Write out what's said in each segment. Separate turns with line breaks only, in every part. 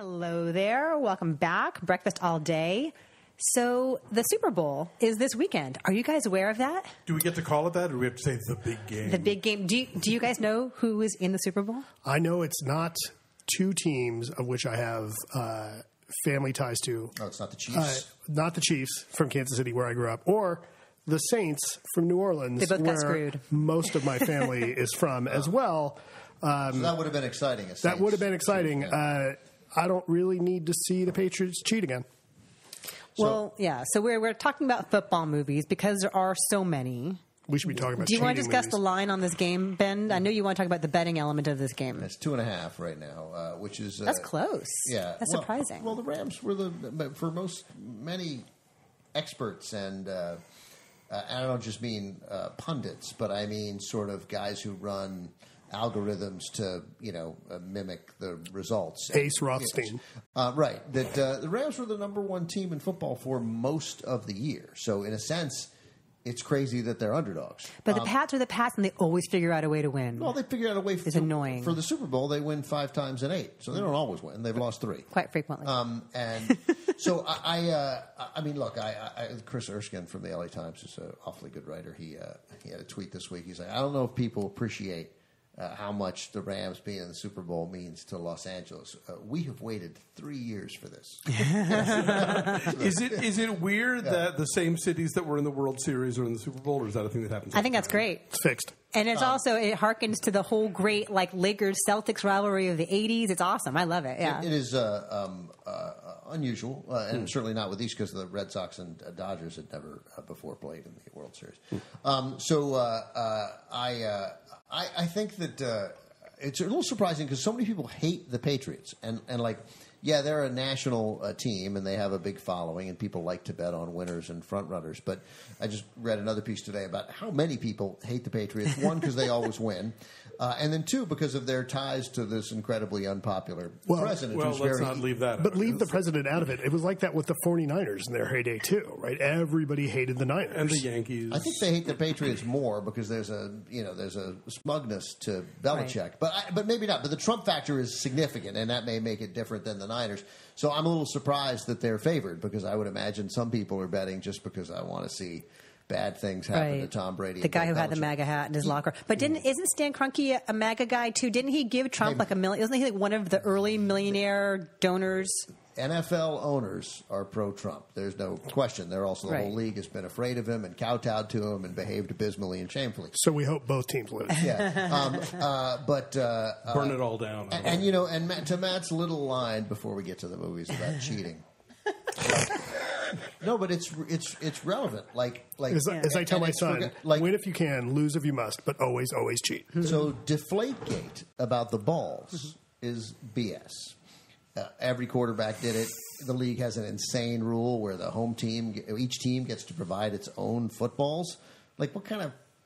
Hello there. Welcome back. Breakfast all day. So the Super Bowl is this weekend. Are you guys aware of that?
Do we get to call it that, or do we have to say the big game?
The big game. Do you guys know who is in the Super Bowl?
I know it's not two teams of which I have family ties to.
Oh, it's not the Chiefs?
Not the Chiefs from Kansas City, where I grew up, or the Saints from New Orleans,
They both got
where
screwed.
most of my family is from as well.
So that would have been exciting.
That would have been exciting. I don't really need to see the Patriots cheat again.
Well, yeah. So we're talking about football movies because there are so many.
We should be talking about
Do you want to
cheating
discuss
movies.
the line on this game, Ben? I know you want to talk about the betting element of this game.
It's 2.5 right now, which is
That's close.
Yeah,
That's surprising.
Well, the Rams were for many experts and I don't just mean pundits, but I mean sort of guys who run algorithms to mimic the results.
Ace Rothstein.
Right. That the Rams were the number one team in football for most of the year. So in a sense, it's crazy that they're underdogs.
But the Pats are the Pats, and they always figure out a way to win.
Well, they figured out a way.
It's annoying.
For the Super Bowl, they win 5 times in 8, so they don't always win. They've lost 3
Quite frequently.
And so I mean, look, Chris Erskine from the LA Times is an awfully good writer. He had a tweet this week. He's like, I don't know if people appreciate how much the Rams being in the Super Bowl means to Los Angeles. We have waited 3 years for this.
Is it weird that the same cities that were in the World Series are in the Super Bowl, or is that a thing that happens?
I think that's great.
It's fixed.
And it's also, it harkens to the whole great Lakers-Celtics rivalry of the 80s. It's awesome. I love it. Yeah.
It is unusual, and certainly not with these because the Red Sox and Dodgers had never before played in the World Series. I think that it's a little surprising because so many people hate the Patriots, and yeah, they're a national team and they have a big following, and people like to bet on winners and front runners. But I just read another piece today about how many people hate the Patriots. One, because they always win, and then 2, because of their ties to this incredibly unpopular president.
Well, let's not leave that out.
But leave the president out of it. It was like that with the 49ers in their heyday, too, right? Everybody hated the Niners.
And the Yankees.
I think they hate the Patriots more because there's a smugness to Belichick,
right.
but maybe not. But the Trump factor is significant, and that may make it different than the Niners. So I'm a little surprised that they're favored because I would imagine some people are betting just because I want to see bad things happen to Tom Brady.
The guy who had the MAGA hat in his locker. But isn't Stan Kroenke a MAGA guy too? Didn't he give Trump like $1 million? Isn't he like one of the early millionaire donors?
NFL owners are pro-Trump. There's no question. They're also the whole league has been afraid of him and kowtowed to him and behaved abysmally and shamefully.
So we hope both teams lose.
Yeah, but
burn it all down.
And to Matt's little line before we get to the movies about cheating. No, but it's relevant.
As I tell my son, win if you can, lose if you must, but always, always cheat.
So deflategate about the balls is BS. Every quarterback did it. The league has an insane rule where the home team, each team gets to provide its own footballs. How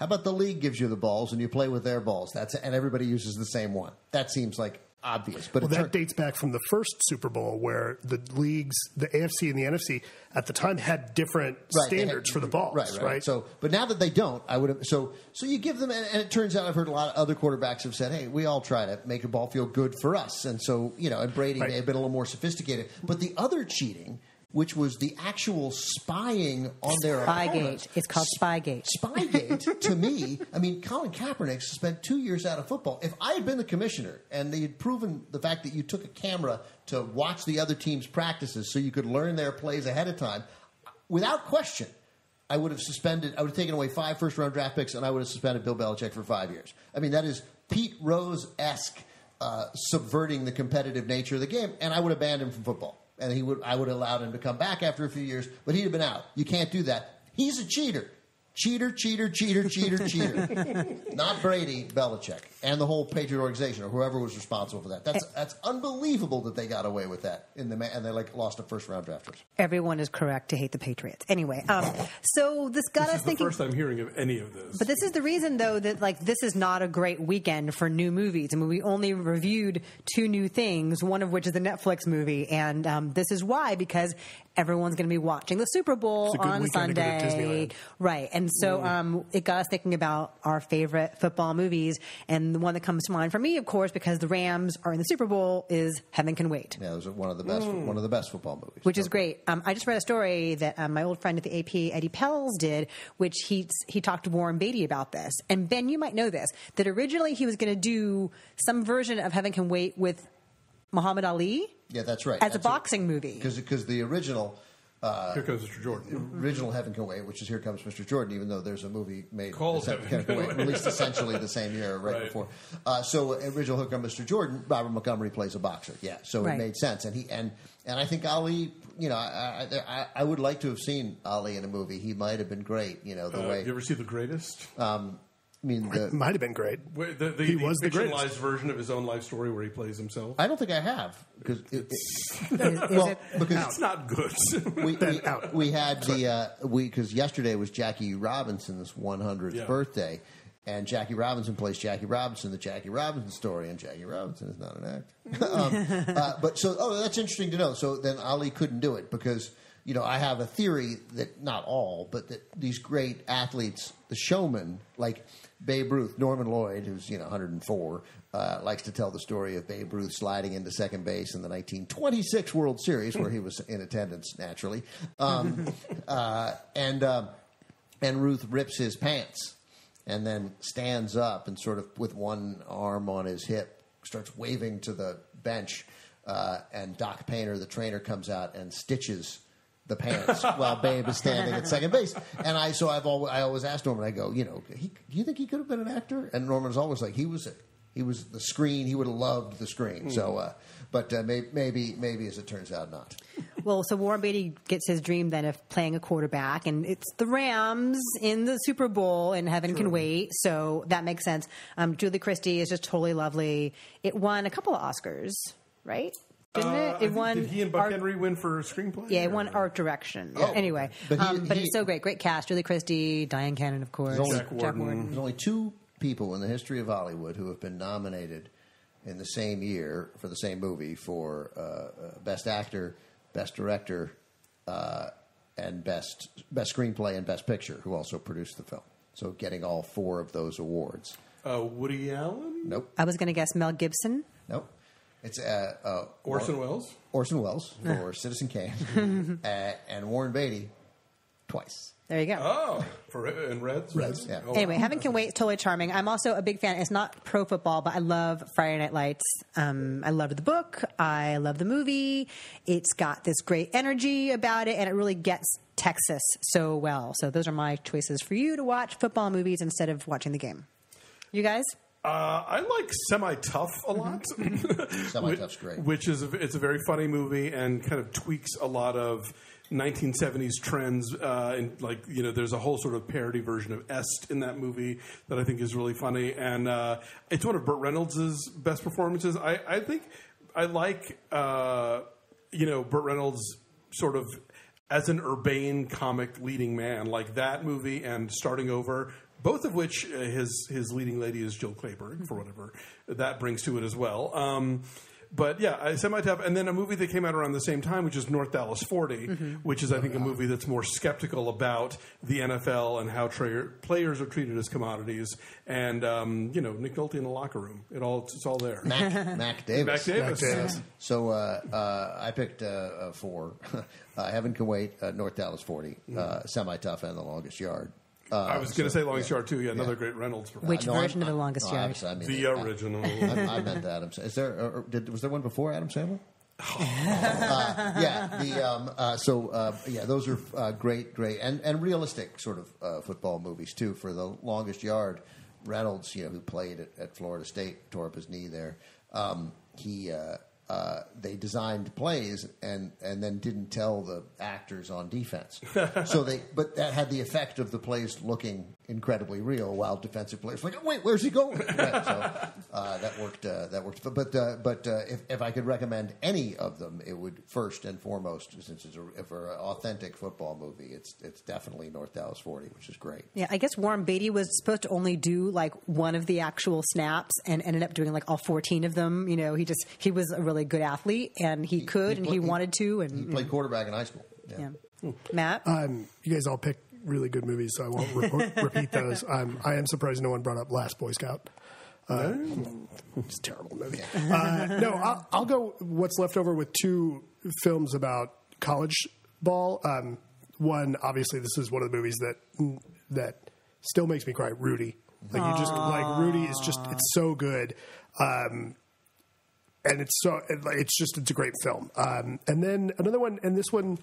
about the league gives you the balls and you play with their balls? And everybody uses the same one. That seems like obvious. But
that dates back from the first Super Bowl where the leagues, the AFC and the NFC, at the time had different standards for the balls. Right.
So, but now that they don't, I would have. So you give them, and it turns out I've heard a lot of other quarterbacks have said, "Hey, we all try to make a ball feel good for us." And so and Brady may have been a little more sophisticated. But the other cheating, which was the actual spying on their opponents.
It's called Spygate.
Spygate, to me, I mean, Colin Kaepernick spent 2 years out of football. If I had been the commissioner and they had proven the fact that you took a camera to watch the other team's practices so you could learn their plays ahead of time, without question, I would have taken away 5 first-round draft picks and I would have suspended Bill Belichick for 5 years. I mean, that is Pete Rose-esque subverting the competitive nature of the game, and I would have banned him from football. And I would have allowed him to come back after a few years, but he'd have been out. You can't do that. He's a cheater. Cheater. Not Brady, Belichick, and the whole Patriot organization or whoever was responsible for that. That's unbelievable that they got away with that and they lost a first round draft choice.
Everyone is correct to hate the Patriots. Anyway, so this got us thinking.
This is the first I'm hearing of any of this.
But this is the reason, though, that this is not a great weekend for new movies. I mean, we only reviewed 2 new things, one of which is the Netflix movie, and this is why, because everyone's going to be watching the Super Bowl on Sunday. Right. And so it got us thinking about our favorite football movies. And the one that comes to mind for me, of course, because the Rams are in the Super Bowl, is Heaven Can Wait.
Yeah, it was one of the best football movies.
Which is great. I just read a story that my old friend at the AP, Eddie Pells, did, which he talked to Warren Beatty about this. And Ben, you might know this, that originally he was going to do some version of Heaven Can Wait with Muhammad Ali.
Yeah, that's right.
As a boxing movie.
Because the original...
Here Comes Mr. Jordan.
Original Heaven Can Wait, which is Here Comes Mr. Jordan, even though there's a movie made
called Heaven Can Wait,
released essentially the same year, right before. So original Here Comes Mr. Jordan, Robert Montgomery plays a boxer. Yeah, so it made sense, and I think Ali, I would like to have seen Ali in a movie. He might have been great. The way.
You ever see The Greatest?
It might have been great.
He was the fictionalized version of his own life story where he plays himself.
I don't think I have because
it's not good.
we had because yesterday was Jackie Robinson's 100th birthday, and Jackie Robinson plays Jackie Robinson, the Jackie Robinson story, and Jackie Robinson is not an actor. That's interesting to know. So then Ali couldn't do it because. I have a theory that not all, but that these great athletes, the showmen, like Babe Ruth, Norman Lloyd, who's 104, likes to tell the story of Babe Ruth sliding into second base in the 1926 World Series, where he was in attendance naturally, and Ruth rips his pants and then stands up and sort of with one arm on his hip starts waving to the bench, and Doc Painter, the trainer, comes out and stitches the pants while Babe is standing at second base. And I always asked Norman, I go, do you think he could have been an actor? And Norman's always like, he was the screen. He would have loved the screen. So, but maybe as it turns out, not.
Well, so Warren Beatty gets his dream then of playing a quarterback, and it's the Rams in the Super Bowl, and Heaven Can Wait. So that makes sense. Julie Christie is just totally lovely. It won a couple of Oscars, right? Didn't it? It won.
Did he and Buck Henry win for screenplay?
Yeah, it won art direction.
Oh,
anyway, but it's so great. Great cast. Julie Christie, Diane Cannon, of course.
Jack Warden.
There's only two people in the history of Hollywood who have been nominated in the same year for the same movie for Best Actor, Best Director, and Best Screenplay and Best Picture, who also produced the film. So getting all four of those awards.
Woody Allen?
Nope.
I was going to guess Mel Gibson.
Nope. It's
Orson Welles?
Orson Welles for Citizen Kane. And Warren Beatty twice.
There you go.
Oh, and Reds?
Yeah.
Oh, anyway, Heaven Can Wait, totally charming. I'm also a big fan. It's not pro football, but I love Friday Night Lights. I loved the book. I love the movie. It's got this great energy about it, and it really gets Texas so well. So those are my choices for you to watch football movies instead of watching the game. You guys?
I like Semi-Tough a lot.
Semi-Tough's great.
It's a very funny movie and kind of tweaks a lot of 1970s trends. There's a whole sort of parody version of Est in that movie that I think is really funny. And it's one of Burt Reynolds' best performances. I think I like, Burt Reynolds sort of as an urbane comic leading man, like that movie and Starting Over. Both of which his leading lady is Jill Clayburgh, for whatever that brings to it as well. But yeah, Semi-Tough. And then a movie that came out around the same time, which is North Dallas 40, which is, I think, a movie that's more skeptical about the NFL and how players are treated as commodities. And, Nick Nolte in the locker room. It's all there.
Mac Davis.
Mac Davis.
So I picked four. Heaven Can Wait, North Dallas 40, Semi-Tough, and The Longest Yard.
I was going to say Longest Yard, too. Yeah, another great Reynolds performance.
Which version of The Longest Yard?
The original.
I meant Adam Sandler. Was there one before Adam Sandler? Those are great, and realistic sort of football movies, too. For The Longest Yard, Reynolds, who played at Florida State, tore up his knee there. They designed plays and then didn't tell the actors on defense. But that had the effect of the plays looking incredibly real, while defensive players were like, wait, where's he going? Right, so that worked. But if I could recommend any of them, it would first and foremost, since it's for an authentic football movie, it's definitely North Dallas 40, which is great.
Yeah, I guess Warren Beatty was supposed to only do like one of the actual snaps and ended up doing like all 14 of them. He was a really good athlete, and he wanted to. And
he played quarterback in high school. Yeah.
Yeah. Matt?
You guys all pick really good movies, so I won't repeat those. I am surprised no one brought up Last Boy Scout. It's a terrible movie. No, I'll go what's left over with two films about college ball. One, obviously, this is one of the movies that still makes me cry. Rudy. Like you just like Rudy is just it's so good. And it's a great film. And then another one, and this one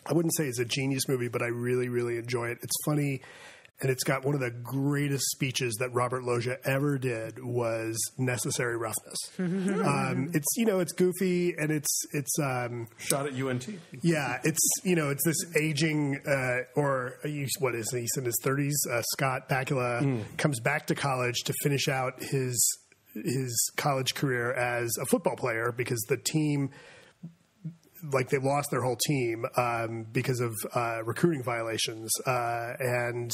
I wouldn't say it's a genius movie, but I really, really enjoy it. It's funny, and it's got one of the greatest speeches that Robert Loggia ever did was Necessary Roughness. It's goofy, and it's
shot at UNT.
Yeah, it's this aging what is he? He's in his 30s. Scott Bakula comes back to college to finish out his college career as a football player because the team, like, they lost their whole team because of recruiting violations. And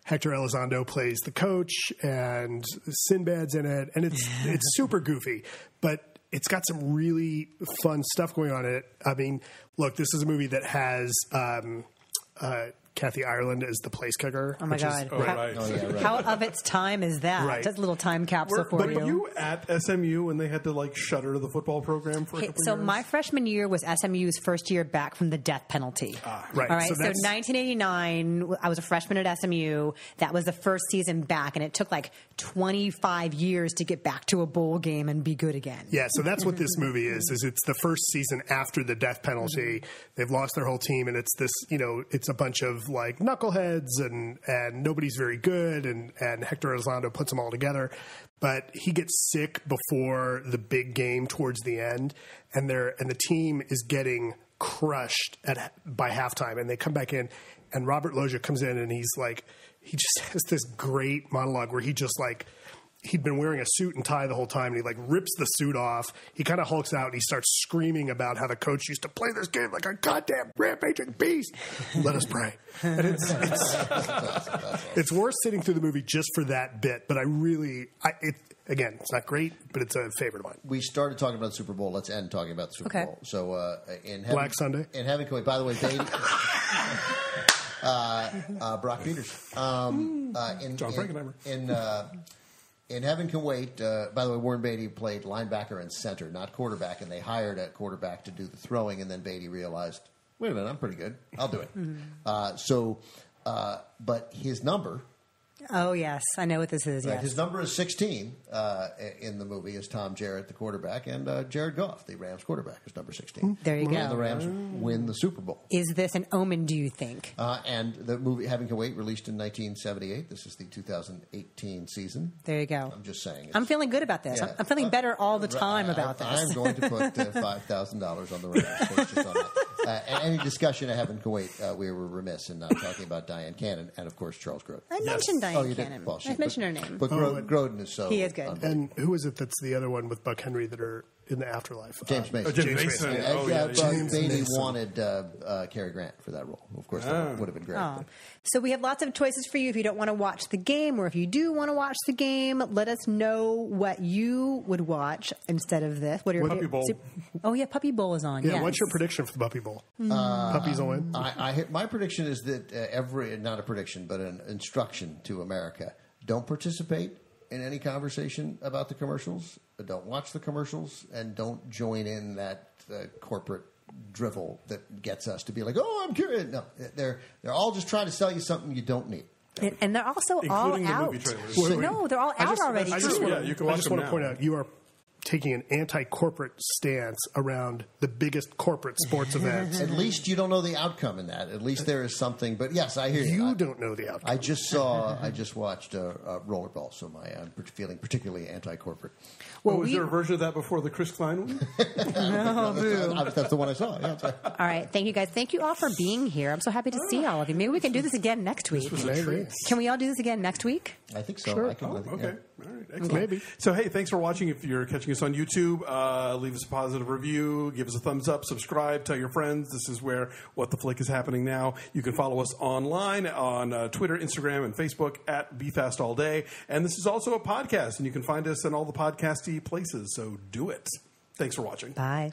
Hector Elizondo plays the coach, and Sinbad's in it, and it's super goofy, but it's got some really fun stuff going on in it. I mean, look, this is a movie that has Kathy Ireland as the place kicker.
Oh my God!
Right.
How of its time is that?
Right.
Just a little time capsule for you.
Were you at SMU when they had to like shutter the football program for a couple
So
years?
my freshman year was SMU's first year back from the death penalty.
Right.
All right. So
that's
1989, I was a freshman at SMU. That was the first season back, and it took like 25 years to get back to a bowl game and be good again.
Yeah, so that's what this movie is it's the first season after the death penalty. They've lost their whole team, and it's this, it's a bunch of like knuckleheads and nobody's very good, and Hector Elizondo puts them all together. But he gets sick before the big game towards the end, and the team is getting crushed by halftime, and they come back in, and Robert Loggia comes in, and he's like, he just has this great monologue where he just like, he'd been wearing a suit and tie the whole time, and he like rips the suit off. He kind of hulks out, and he starts screaming about how the coach used to play this game like a goddamn rampaging beast. Let us pray. And it's worth sitting through the movie just for that bit. But again, it's not great, but it's a favorite of mine.
We started talking about the Super Bowl. Let's end talking about the Super Bowl. So
Black Sunday.
In Heaven Can Wait. By the way, Beatty, Brock Peters,
John Frankenheimer.
In Heaven Can Wait, by the way, Warren Beatty played linebacker and center, not quarterback, and they hired a quarterback to do the throwing, and then Beatty realized, wait a minute, I'm pretty good. I'll do it. But his number...
Oh, yes. I know what this is,
right,
yes.
his number is 16 in the movie is Tom Jarrett, the quarterback, and Jared Goff, the Rams quarterback, is number 16.
There you go.
And the Rams win the Super Bowl.
Is this an omen, do you think?
And the movie Heaven Can Wait, released in 1978. This is the 2018 season.
there you go.
I'm just saying.
I'm feeling good about this.
Yeah.
I'm feeling better all the time about this.
I'm going to put $5,000 on the Rams. Just on that. Any discussion of Heaven Can Wait, we were remiss in not talking about Diane Cannon and, of course, Charles Grodin.
I mentioned Diane
you
Cannon.
did? Well,
I mentioned her name.
But Grodin is so...
He is good.
And who is it that's the other one with Buck Henry that are in the afterlife?
James Mason.
James Mason.
James Beatty wanted Cary Grant for that role. Of course, that would have been great.
Oh. So we have lots of choices for you if you don't want to watch the game, or if you do want to watch the game, let us know what you would watch instead of this. What are your
Puppy Bowl.
Oh, yeah, Puppy Bowl is on.
Yeah,
yes.
what's your prediction for the Puppy Bowl? Puppies will win?
My prediction is that not a prediction, but an instruction to America. Don't participate in any conversation about the commercials. Don't watch the commercials, and don't join in that corporate drivel that gets us to be like, oh, I'm curious. No, they're all just trying to sell you something you don't need.
And they're also
Including
all
the
out.
movie trailers.
No, they're all out already.
you can watch them
want to
now.
point out, you are taking an anti-corporate stance around the biggest corporate sports events.
At least you don't know the outcome in that. At least there is something. But yes, I hear you.
You don't know the outcome.
I just watched Rollerball, so I'm feeling particularly anti-corporate.
Well,
was there a version of that before the Chris Klein one?
That's the one I saw. Yeah, that's right.
All right. Thank you, guys. Thank you all for being here. I'm so happy to see all of you. Maybe we can do this again next week. Can we all do this again next week?
I think so.
Sure.
I can,
Okay.
yeah.
All right. Excellent.
Maybe.
So, hey, thanks for watching. If you're catching us on YouTube, leave us a positive review, give us a thumbs up, subscribe, tell your friends. This is where What the Flick is happening now. You can follow us online on Twitter, Instagram, and Facebook at BeFastAllDay. And this is also a podcast, and you can find us in all the podcasty places. So do it. Thanks for watching.
Bye.